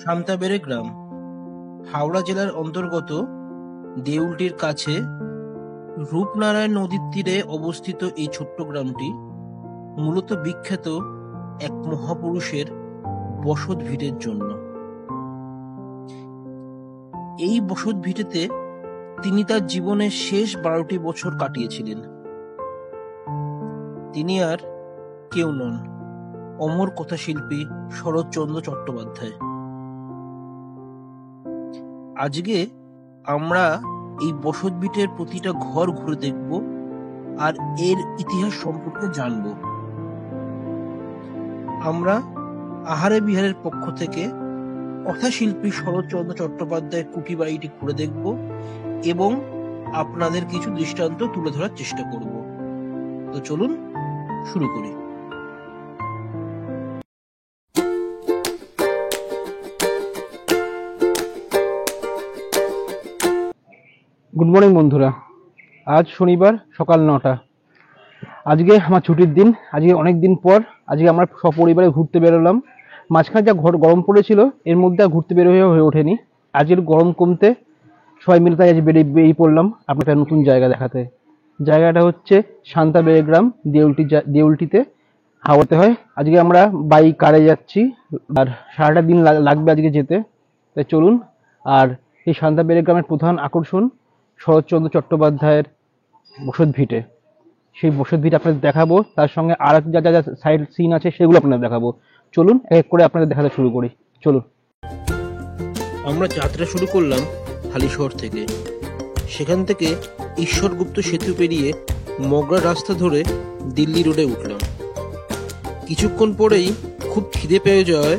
সান্তাবেড়ে গ্রাম হাওড়া জেলার অন্তর্গত দেউলটির কাছে রূপনারায়ণ নদীর তীরে অবস্থিত এই ছোট্ট গ্রামটি মূলত বিখ্যাত এক মহাপুরুষের বসত ভিটের জন্য। এই বসত ভিটেতে তিনি তার জীবনের শেষ 12টি বছর কাটিয়েছিলেন। তিনি আর কেউ নন, অমর কথাশিল্পী শরৎচন্দ্র চট্টোপাধ্যায়। আজকে আমরা এই বসত ভিটের প্রতিটা ঘর ঘুরে দেখব আর এর ইতিহাস সম্পর্কে জানব। আমরা আহারে বিহারের পক্ষ থেকে কথাশিল্পী শরৎচন্দ্র চট্টোপাধ্যায়ের কুটি বাড়িটি ঘুরে দেখব এবং আপনাদের কিছু দৃষ্টান্ত তুলে ধরার চেষ্টা করব। তো চলুন শুরু করি। গুড মর্নিং বন্ধুরা, আজ শনিবার সকাল 9টা। আজকে আমার ছুটির দিন। আজকে অনেক দিন পর আজকে আমরা সপরিবারে ঘুরতে বেরোলাম। মাঝখানে যা গরম পড়েছিল এর মধ্যে আর ঘুরতে বের হয়ে ওঠেনি। আজকের গরম কমতে সবাই মিলে তাই আজ বেরিয়ে পড়লাম আপনাকে একটা নতুন জায়গা দেখাতে। জায়গাটা হচ্ছে সান্তাবেড়ে গ্রাম, দেউলটিতে হাওড়াতে হয়। আজকে আমরা বাই কারে যাচ্ছি আর সারাটা দিন লাগবে আজকে যেতে। তাই চলুন। আর এই সান্তাবেড়ে গ্রামের প্রধান আকর্ষণ শরৎচন্দ্র চট্টোপাধ্যায়ের বসত ভিটে। সেই বসত ভিটে আপনাদের দেখাবো, তার সঙ্গে আর যা যা সাইড সিন আছে সেগুলো আপনাদের দেখাবো। চলুন এক করে আপনাদের দেখাতে শুরু করি। চলুন। আমরা যাত্রা শুরু করলাম হালিশহর থেকে। সেখান থেকে ঈশ্বরগুপ্ত সেতু পেরিয়ে মগরা রাস্তা ধরে দিল্লি রোডে উঠলাম। কিছুক্ষণ পরেই খুব খিদে পেয়ে যাওয়ায়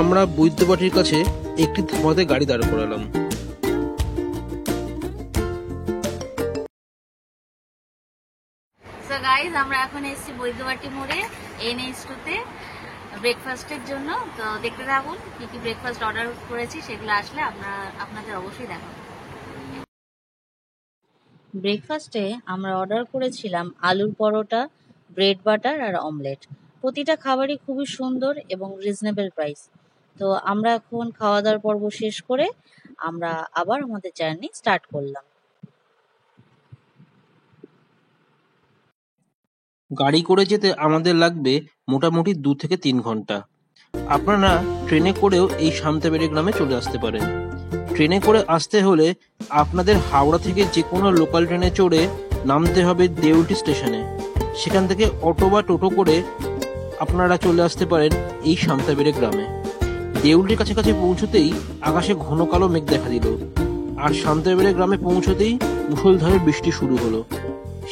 আমরা বৈদ্যবাটির কাছে একটি ধাবাতে গাড়ি দাঁড় করালাম। গাইজ, আমরা এখন এসেছি বৈদ্যবাটি মোড়ে NH2-তে ব্রেকফাস্টের জন্য। তো দেখতে থাকুন কি কি ব্রেকফাস্ট অর্ডার করেছি, সেগুলো আসলে আপনাদের অবশ্যই দেখাবো। ব্রেকফাস্টে আমরা অর্ডার করেছিলাম আলুর পরোটা, ব্রেড বাটার আর অমলেট। প্রতিটা খাবারই খুবই সুন্দর এবং রিজনেবল প্রাইস। তো আমরা এখন খাওয়া দাওয়ার পর্ব শেষ করে আমরা আবার আমাদের জার্নি স্টার্ট করলাম। গাড়ি করে যেতে আমাদের লাগবে মোটামুটি 2 থেকে 3 ঘন্টা। আপনারা ট্রেনে করেও এই সান্তাবেড়ে গ্রামে চলে আসতে পারেন। ট্রেনে করে আসতে হলে আপনাদের হাওড়া থেকে যে কোনো লোকাল ট্রেনে চড়ে নামতে হবে দেউলটি স্টেশনে। সেখান থেকে অটো বা টোটো করে আপনারা চলে আসতে পারেন এই সান্তাবেড়ে গ্রামে। দেউলটির কাছাকাছি পৌঁছতেই আকাশে ঘন কালো মেঘ দেখা দিল, আর সান্তাবেড়ে গ্রামে পৌঁছতেই মুষলধারে বৃষ্টি শুরু হলো।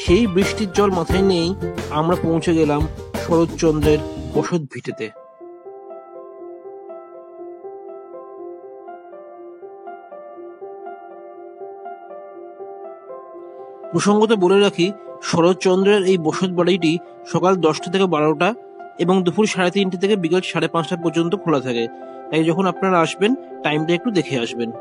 সেই বৃষ্টির জল মাথায় নিয়েই আমরা পৌঁছে গেলাম শরৎচন্দ্রের বসত ভিটেতে। প্রসঙ্গত বলে রাখি, শরৎচন্দ্রের এই বসত বাড়িটি সকাল 10টা থেকে 12টা এবং দুপুর 3:30 থেকে বিকেল 5:30 পর্যন্ত খোলা থাকে। তাই যখন আপনারা আসবেন টাইমটা একটু দেখে আসবেন।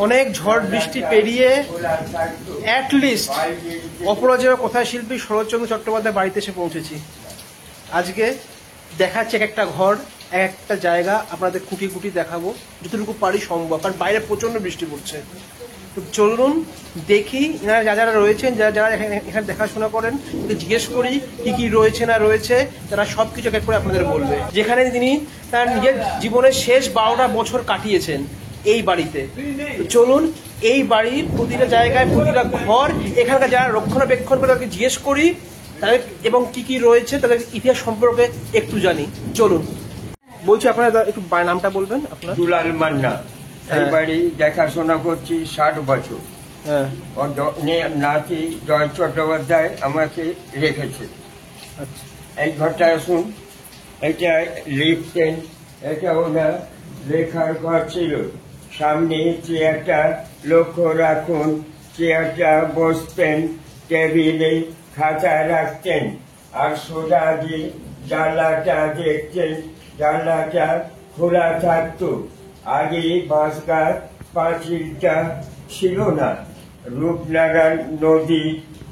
অনেক ঝড় বৃষ্টি পেরিয়ে অ্যাটলিস্ট অপরাজেয় কথাশিল্পী শরৎচন্দ্র চট্টোপাধ্যায় বাড়িতে এসে পৌঁছেছি। আজকে দেখাচ্ছে এক একটা ঘর, এক একটা জায়গা আপনাদের খুঁটি খুঁটি দেখাবো যতটুকু পারি সম্ভব, কারণ বাইরে প্রচন্ড বৃষ্টি পড়ছে। তো চলুন দেখি এনারা যারা রয়েছেন, যারা এখানে দেখাশোনা করেন, জিজ্ঞেস করি কি কি রয়েছে না রয়েছে, তারা সব কিছু এক এক করে আপনাদের বলবে। যেখানে তিনি তার নিজের জীবনের শেষ 12টা বছর কাটিয়েছেন এই বাড়িতে। তো চলুন এই বাড়ির প্রতিটা জায়গায়, প্রতিটা ঘর, এখানকার যারা রক্ষণাবেক্ষণ করে তাদেরকে জিজ্ঞেস করি তাদের এবং কি কি রয়েছে তাদের ইতিহাস সম্পর্কে একটু জানি। চলুন। বলছি আপনারা একটু নামটা বলবেন আপনার? দুলাল মান্না। এই বাড়ি দেখাশোনা করছি 60 বছর। হ্যাঁ, ওর নাতি জয় চট্টোপাধ্যায় আমাকে রেখেছে। আচ্ছা। এই ঘরটা আসুন, এটা লিখতেন, এটা ওনার লেখার ঘর ছিল। সামনে চেয়ারটা লক্ষ্য রাখুন, চেয়ারটা বসতেন, টেবিলে খাতা রাখতেন, আর সোজা দিয়ে জানলাটা দেখতেন, জানলাটা খোলা থাকতো। আগে বাঁশগাছ পাঁচিলটা ছিল না, রূপনারায়ণ নদী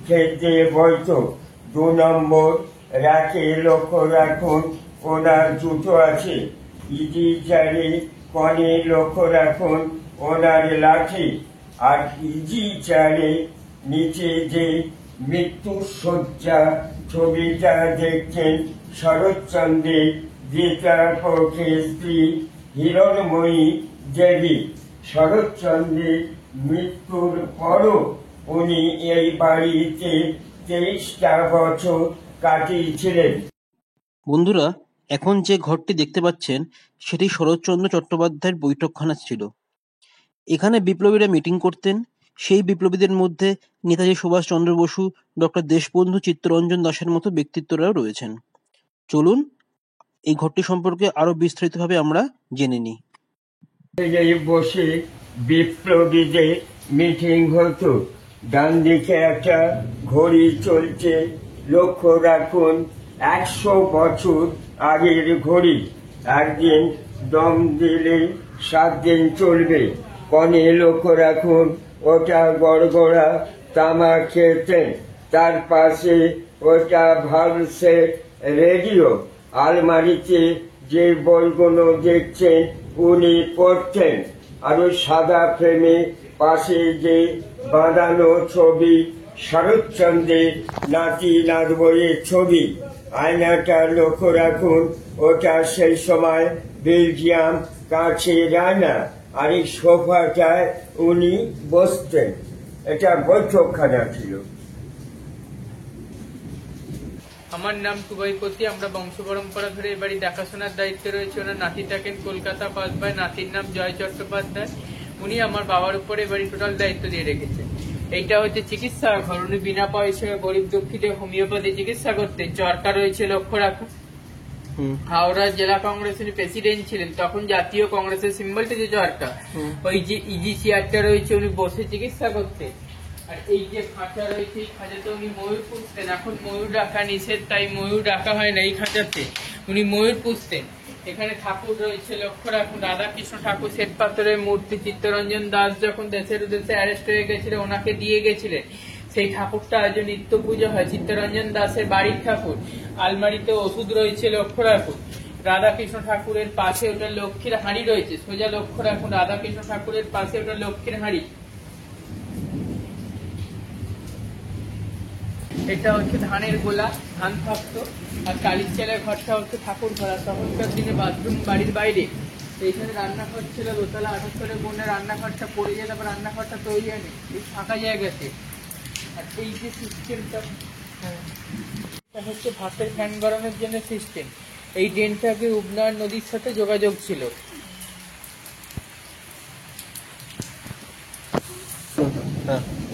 খেতে বইত। 2 নম্বর রাখে লক্ষ্য রাখুন, ওনার জুতো আছে। ইজি চারে কনে লক্ষ্য রাখুন, ওনার লাঠি। আর ইজি চারে নিচে যে মৃত্যু শয্যা ছবিটা দেখছেন, শরৎচন্দ্রের গীতার পক্ষে স্ত্রী হিরণময়ী দেবী। শরৎচন্দ্রের মৃত্যুর পরও উনি এই বাড়িতে 23টা বছর কাটিয়েছিলেন। বন্ধুরা, এখন যে ঘরটি দেখতে পাচ্ছেন সেটি শরৎচন্দ্র চট্টোপাধ্যায়ের বৈঠকখানা ছিল। এখানে বিপ্লবীরা মিটিং করতেন। সেই বিপ্লবীদের মধ্যে নেতাজি সুভাষচন্দ্র বসু, ডক্টর দেশবন্ধু চিত্তরঞ্জন দাশের মতো ব্যক্তিত্বরাও রয়েছেন। চলুন এই ঘরটি সম্পর্কে আরো বিস্তারিতভাবে আমরা জেনে নিই। এই বসে বিপ্লবীদের মিটিং হতো। ডান দিকে একটা ঘড়ি চলছে, লক্ষ্য রাখুন 100 বছর আগের ঘড়ি। একদিন দম দিলে 7 দিন চলবে। কনে লক্ষ্য রাখুন, ওটা গড়গড়া তামা খেতেন। তার পাশে ওটা ভালসে রেডিও। আলমারিতে যে বইগুলো দেখছেন উনি পড়তেন। আর ওই সাদা ফ্রেমে পাশে যে বাঁধানো ছবি, শরৎচন্দ্রের নাতি নাতবইয়ের ছবি। আয়নাটা লক্ষ্য রাখুন, ওটা সেই সময় বেলজিয়াম কাঁচের আয়না। আর এই সোফাটায় উনি বসতেন। এটা বৈঠকখানা ছিল। আমার নাম টুবাইপতি। আমরা বংশ পরম্পরা ধরে এবারই দেখাশোনার দায়িত্বে রয়েছে। ওনার নাতি থাকেন কলকাতা পাসবাই, নাতির নাম জয় চট্টোপাধ্যায়। উনি আমার বাবার উপরে এবারই টোটাল দায়িত্ব দিয়ে রেখেছেন। এইটা হচ্ছে চিকিৎসা ঘর। উনি বিনা পয়সায় গরিব দুঃখীতে হোমিওপ্যাথি চিকিৎসা করতেন। চরকা রয়েছে লক্ষ্য রাখুন। হাওড়া জেলা কংগ্রেসের প্রেসিডেন্ট ছিলেন, তখন জাতীয় কংগ্রেসের সিম্বলটা যে চরকা, ওই যে ইজি চেয়ারটা রয়েছে উনি বসে চিকিৎসা করতেন। আর এই যে খাঁচা রয়েছে, এই খাঁচাতে উনি ময়ূর পুষতেন। এখন ময়ূর রাখা নিষেধ, তাই ময়ূর রাখা হয় না এই খাঁচাতে, উনি ময়ূর পুষতেন। এখানে ঠাকুর রয়েছে লক্ষ্য রাখুন, রাধাকৃষ্ণ ঠাকুর শ্বেত পাথরের মূর্তি। চিত্তরঞ্জন দাস যখন দেশের উদ্দেশ্যে অ্যারেস্ট হয়ে গেছিলেন, ওনাকে দিয়ে গেছিলেন। সেই ঠাকুরটা আজ নিত্য পুজো হয়, চিত্তরঞ্জন দাসের বাড়ির ঠাকুর। আলমারিতে ওষুধ রয়েছে লক্ষ্য রাখুন। রাধাকৃষ্ণ ঠাকুরের পাশে ওটা লক্ষ্মীর হাঁড়ি রয়েছে, সোজা লক্ষ্য রাখুন। রাধাকৃষ্ণ ঠাকুরের পাশে ওটা লক্ষ্মীর হাঁড়ি। এটা হচ্ছে ধানের গোলা, ধান থাকতো। আর কালীর চালের ঘরটা হচ্ছে ঠাকুর ঘর। তখনকার দিনে বাথরুম বাড়ির বাইরে। এইখানে রান্নাঘর ছিল, দোতলা 78 বনের রান্নাঘরটা পড়ে যায়, তারপর রান্নাঘরটা তৈরি হয়নি, এই ফাঁকা জায়গাতে। আর এই যে সিস্টেমটা হচ্ছে ভাতের ফ্যান গরমের জন্য সিস্টেম। এই ড্রেনটাকে উবনার নদীর সাথে যোগাযোগ ছিল।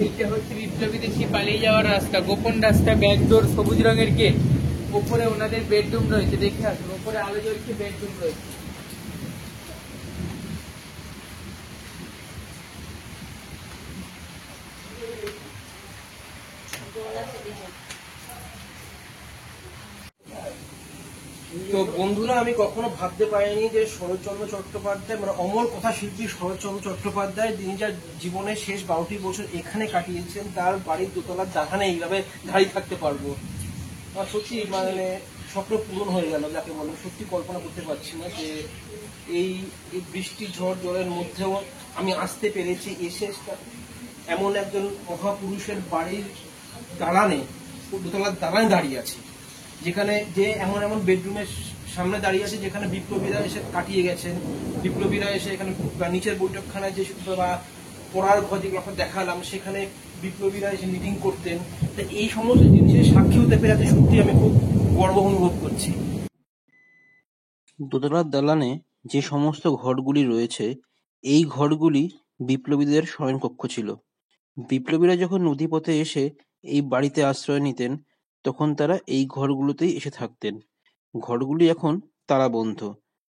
এইটা হচ্ছে বিপ্লবীদের সেই পালিয়ে যাওয়ার রাস্তা, গোপন রাস্তা, ব্যাকডোর, সবুজ রঙের গেট। ওপরে ওনাদের বেডরুম রয়েছে, দেখে আসুন, ওপরে আলো জ্বলছে, বেডরুম রয়েছে। তো বন্ধুরা, আমি কখনো ভাবতে পারিনি যে শরৎচন্দ্র চট্টোপাধ্যায়, মানে অমর কথা শিল্পী শরৎচন্দ্র চট্টোপাধ্যায়, তিনি যার জীবনের শেষ 12টি বছর এখানে কাটিয়েছেন, তার বাড়ির দোতলার দালানে এইভাবে দাঁড়িয়ে থাকতে পারবো। আমার সত্যি মানে স্বপ্ন পূরণ হয়ে গেল যাকে বলে। সত্যি কল্পনা করতে পারছি না যে এই বৃষ্টি ঝড় জলের মধ্যেও আমি আসতে পেরেছি, এসে এমন একজন মহাপুরুষের বাড়ির দালানে, দোতলার দালানে দাঁড়িয়ে আছি, যেখানে যে এমন এমন বেডরুমের সামনে দাঁড়িয়ে আছে যেখানে বিপ্লবীরা এসে কাটিয়ে গেছেন, বিপ্লবীরা এসে এখানে নিচের বৈঠকখানায় যে বা পড়ার ঘর যেগুলো আপনার দেখালাম সেখানে বিপ্লবীরা এসে মিটিং করতেন। তো এই সমস্ত জিনিসের সাক্ষী হতে পেরে সত্যি আমি খুব গর্ব অনুভব করছি। দোতলার দালানে যে সমস্ত ঘরগুলি রয়েছে, এই ঘরগুলি বিপ্লবীদের শয়নকক্ষ ছিল। বিপ্লবীরা যখন নদীপথে এসে এই বাড়িতে আশ্রয় নিতেন, তখন তারা এই ঘরগুলোতেই এসে থাকতেন। ঘরগুলি এখন তালাবন্ধ,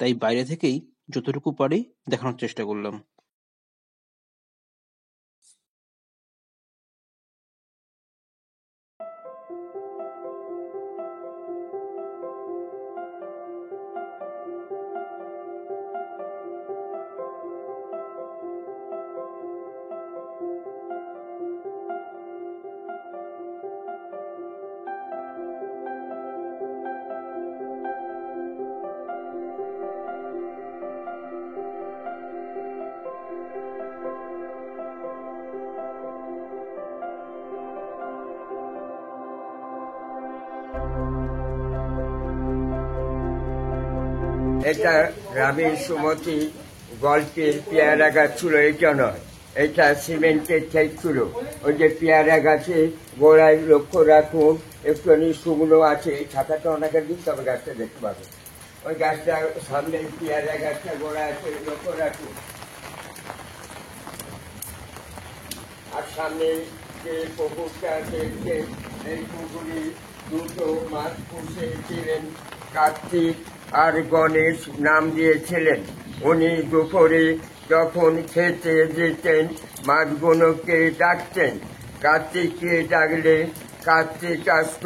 তাই বাইরে থেকেই যতটুকু পারি দেখানোর চেষ্টা করলাম। এটা রামের সুমতি গল্পের পেয়ারা গাছ ছিল, এটা নয়, এটা সিমেন্টের টাইপ ছিল। ওই যে পেয়ারা গাছে গোড়ায় লক্ষ্য রাখুন একটুখানি শুকনো আছে, ছাতাটা অনেকের দিন তবে গাছটা দেখতে পাবে। ওই গাছটা সামনে পেয়ারা গাছটা গোড়া আছে, লক্ষ্য রাখুন। আর সামনে যে পুকুরটা দেখছেন, এই পুকুরে দুটো মাছ পুষেছিলেন কার্তিক আর গণেশ নাম দিয়েছিলেন। উনি দুপুরে যখন খেতে যেতেন মাছগুলোকে ডাকতেন। কার্তিককে ডাকলে কার্তিক আসত,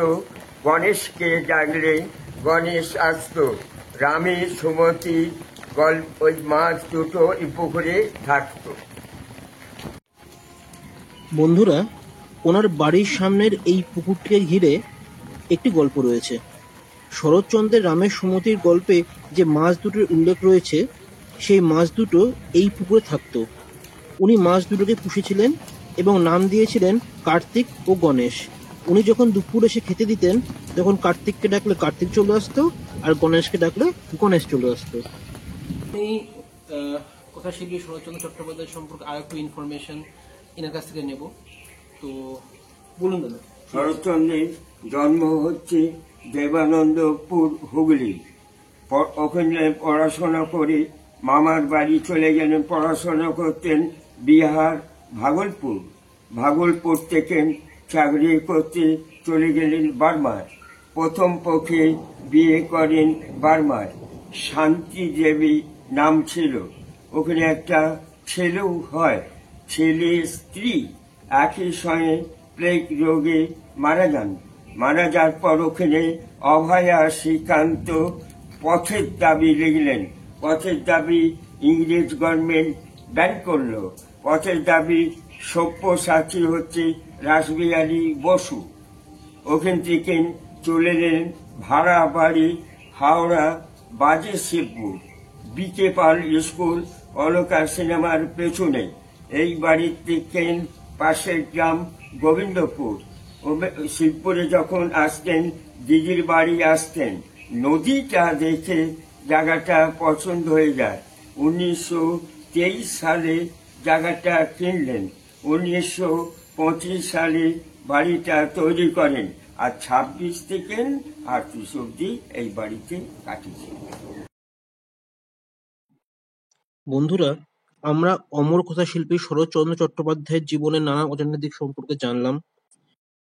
গণেশকে ডাকলে গণেশ আসত। রামী সুমতি ওই মাছ দুটো এই পুকুরে থাকতো। বন্ধুরা, ওনার বাড়ির সামনের এই পুকুরটিকে ঘিরে একটি গল্প রয়েছে। শরৎচন্দ্রের রামের সুমতির গল্পে যে মাছ দুটোর উল্লেখ রয়েছে, সেই মাছ দুটো এই পুকুরে থাকতো। উনি মাছ দুটোকে পুষেছিলেন এবং নাম দিয়েছিলেন কার্তিক ও গণেশ। উনি যখন দুপুরে এসে খেতে দিতেন, তখন কার্তিককে ডাকলে কার্তিক চলে আসতো, আর গণেশকে ডাকলে গণেশ চলে আসতো। এই কথাশিল্পী শরৎচন্দ্র চট্টোপাধ্যায় সম্পর্কে আর একটু ইনফরমেশন এনার কাছ থেকে নেব। তো বলুন দাদা। শরৎচন্দ্রের জন্ম হচ্ছে দেবানন্দপুর, হুগলি। ওখানে পড়াশোনা করে মামার বাড়ি চলে গেলেন, পড়াশোনা করতেন বিহার ভাগলপুর। ভাগলপুর থেকে চাকরি করতে চলে গেলেন বার্মায়। প্রথম পক্ষে বিয়ে করেন বার্মায়, শান্তি দেবী নাম ছিল। ওখানে একটা ছেলেও হয়। ছেলে স্ত্রী একই সঙ্গে প্লেগ রোগে মারা যান। মারা যাওয়ার পর ওখানে অভয়া শ্রীকান্ত পথের দাবি লিখলেন। পথের দাবি ইংরেজ গভর্নমেন্ট ব্যান করলো। পথের দাবি সব্যসাচী হচ্ছে রাসবিহারী বসু। ওখান থেকে চলে এলেন ভাড়া বাড়ি হাওড়া বাজে শিবপুর, বিকে পাল স্কুল অলকার সিনেমার পেছনে। এই বাড়ির থেকে পাশের গ্রাম গোবিন্দপুর। শিবপুরে যখন আসতেন দিদির বাড়ি আসতেন, নদীটা দেখে জায়গাটা পছন্দ হয়ে যায়। 1923 সালে জায়গাটা কিনলেন, 1925 সালে বাড়িটা তৈরি করেন, আর 26 থেকে 38 অব্দি এই বাড়িতে কাটিয়েছেন। বন্ধুরা, আমরা অমর কথা শিল্পী শরৎচন্দ্র চট্টোপাধ্যায়ের জীবনের নানা অজানা দিক সম্পর্কে জানলাম।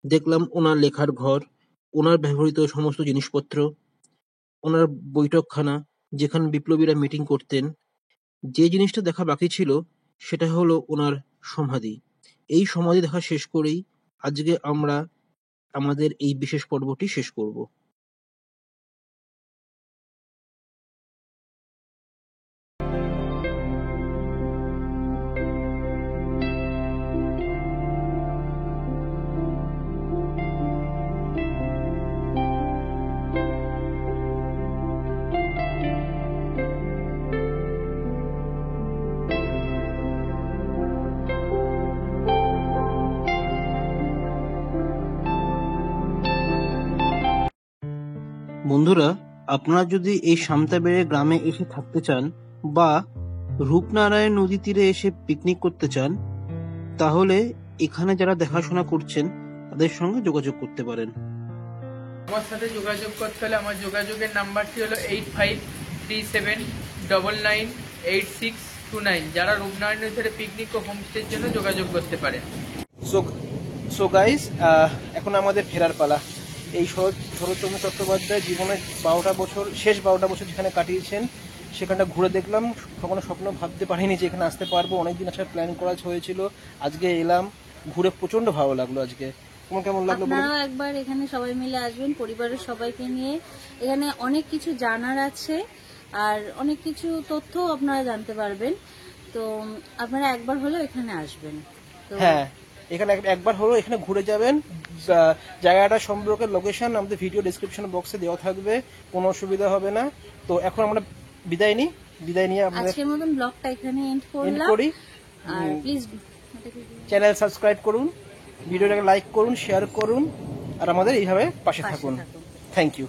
দেখলাম ওনার লেখার ঘর, ওনার ব্যবহৃত সমস্ত জিনিসপত্র, ওনার বৈঠকখানা যেখানে বিপ্লবীরা মিটিং করতেন। যে জিনিসটা দেখা বাকি ছিল সেটা হলো ওনার সমাধি। এই সমাধি দেখা শেষ করেই আজকে আমরা আমাদের এই বিশেষ পর্বটি শেষ করব। বন্ধুরা, আপনারা যদি এই সামতাবেড়ে গ্রামে এসে থাকতে চান বা রূপনারায়ণ নদী তীরে এসে পিকনিক করতে চান, তাহলে এখানে যারা দেখাশোনা করছেন তাদের সঙ্গে যোগাযোগ করতে পারেন। আমার সাথে যোগাযোগ করতে হলে আমার যোগাযোগের নাম্বারটি হলো 8537998629। যারা রূপনারায়ণ নদীতে পিকনিক ও হোমস্টের জন্য যোগাযোগ করতে পারেন। সো গাইস, এখন আমাদের ফেরার পালা। এই শরৎচন্দ্র চট্টোপাধ্যায় জীবনের 12টা বছর, শেষ 12টা বছর যেখানে কাটিয়েছেন, সেখানটা ঘুরে দেখলাম। কখনো স্বপ্ন ভাবতে পারিনি যে এখানে আসতে পারবো। অনেকদিন আসার প্ল্যান করা হয়েছিল, আজকে এলাম, ঘুরে প্রচন্ড ভালো লাগলো। আজকে তোমার কেমন লাগলো? আপনারাও একবার এখানে সবাই মিলে আসবেন, পরিবারের সবাইকে নিয়ে। এখানে অনেক কিছু জানার আছে আর অনেক কিছু তথ্যও আপনারা জানতে পারবেন। তো আপনারা একবার হলেও এখানে আসবেন। তো হ্যাঁ, এখানে একবার হলো এখানে ঘুরে যাবেন। জায়গাটা সম্পর্কে লোকেশন আমাদের ভিডিও ডেসক্রিপশন বক্সে দেওয়া থাকবে, কোনো অসুবিধা হবে না। তো এখন আমরা বিদায় নিয়ে আমাদের আজকের মতন ব্লগটা এখানে এন্ড এন্ড করলাম। করি। আর প্লিজ চ্যানেল সাবস্ক্রাইব করুন, ভিডিওটাকে লাইক করুন, শেয়ার করুন, আর আমাদের এইভাবে পাশে থাকুন। Thank you.